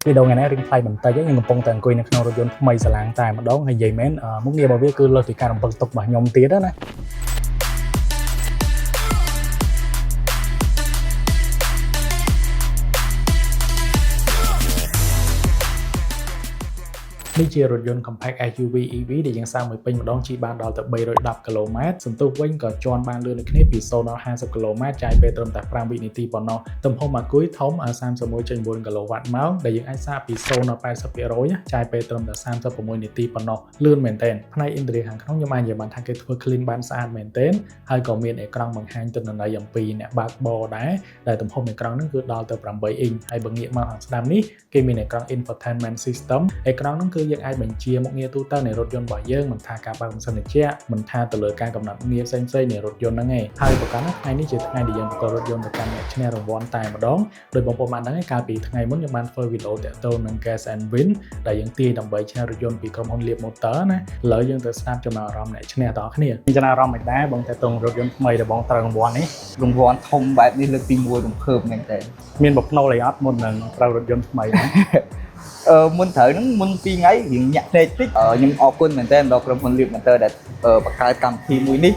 vì đầu ngày nay riêng play mình tay nhưng mà phong tàng quỳ này không rồi dân mày sẽ lãng tài mà đó hay dày mến muốn nghe bảo viết cứ lời thì cả đồng bậc tục mà nhom tía đó nàyនេះជារថយន្ត compact SUV EV ដែលយើងសាកមួយពេញម្ដងជិះបានដល់ទៅ310 km សន្ទុះវិញក៏ជន់បានលឿនដូចគ្នាពី0ដល់50 km ចាយពេលត្រឹមតែ5វិនាទីប៉ុណ្ណោះទំហំអាគុយធំ 31.4 kW ម៉ោងដែលយើងអាចសាកពី0ដល់ 80% ចាយពេលត្រឹមតែ36នាទីប៉ុណ្ណោះលឿនមែនទែនផ្នែក interior ខាងក្នុងខ្ញុំអាចនិយាយបានថាគេធ្វើ clean បានស្អាតមែនទែនហើយក៏មានអេក្រង់បង្ហាញទិន្នន័យអំពីអ្នកបើកបរដែរដែលទំហំអេក្រង់ហ្នឹងគឺដល់ទៅ8 inch ហើយបើងាកមកខាងស្ដាំនេះគេមានអេក្រង់ infotainment system អេក្រង់ហ្នឹងគឺយើងអាចបញ្ជាមុខងារទូទៅនៃរថយន្តរបស់យើងមិនថាការបើកម៉ាស៊ីនត្រជាក់មិនថាទៅលើការកំណត់ងារផ្សេងៗនៃរថយន្តហ្នឹងឯងហើយប្រកាសណាថ្ងៃនេះជាថ្ងៃដែលយើងប្រកបរថយន្តទៅកាន់អ្នកឈ្នះរង្វាន់តែម្ដងដោយបងប្អូនបានដឹងហើយកាលពីថ្ងៃមុនខ្ញុំបានធ្វើវីដេអូតាក់ទងនឹង Gas and Win ដែលយើងទាយដើម្បីឈ្នះរថយន្តពីក្រុមហ៊ុន Leap Motor ណាឥឡូវយើងទៅស្ដាប់ចំណាប់អារម្មណ៍អ្នកឈ្នះទាំងអស់គ្នាមានចំណាប់អារម្មណ៍មិនដែរបងតាក់ទងរថយន្តថ្មីដែលបងត្រូវរង្វាន់នេះរង្វាន់ធំបែបនេះលើកទី1រំភើបមែនតើមានបំណុលអីអត់មុននឹងត្រូវរថយន្តថ្មីហ្នឹងមុនត្រូវហ្នឹងមុន2ថ្ងៃរៀងញាក់ភ្នែកតិចខ្ញុំអរគុណមែនតើដល់ក្រុមហ៊ុន Leap Motor ដែលបង្កើតកម្មវិធីមួយនេះ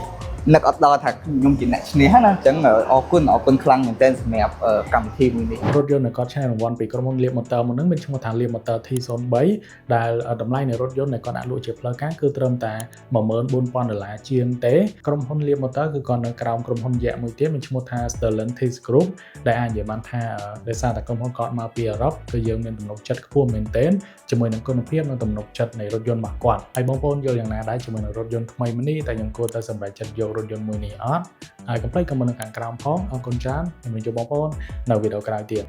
នឹកអត់ដល់ថាខ្ញុំជាអ្នកឈ្នះណាអញ្ចឹងអរគុណខ្លាំងមែនតើសម្រាប់កម្មវិធីមួយនេះរថយន្តដែលគាត់ឈ្នះរង្វាន់ពីក្រុមហ៊ុន Leap Motor មុនហ្នឹងមានឈ្មោះថា Leap Motor T03 ដែលតម្លៃនៃរថយន្តដែលគាត់ដាក់លក់ជាផ្លូវការគឺត្រឹមតែ$14,000ជាងទេក្រុមហ៊ុន Leap Motor គឺគាត់នៅក្រោមក្រុមហ៊ុនយក្សមួយទៀតមានឈ្មោះថា Stellantis Group ដែលអាចនិយាយបានថាដោយសារតែក្រុមហ៊ុនគាត់មកពីអឺរ៉ុបគឺយើងមានទំនុកចិត្តខ្ពស់មែនទែនជាមួយនឹងគុណភាពនិងទំនុកចិត្តនៃរថយន្តរបស់គាត់ហើយបងប្អូនយល់យ៉ាងណាដែរជាមួយនឹងរថយន្តថ្មីមួយនេះតែខ្ញុំគួរតែសម្រេចចិត្តយករថយន្តមួយនេះអត់ហើយកុំភ្លេចcommentនៅខាងក្រោមផងអរគុណច្រើនខ្ញុំនឹងជួបបងប្អូននៅវីដេអូក្រោយទៀត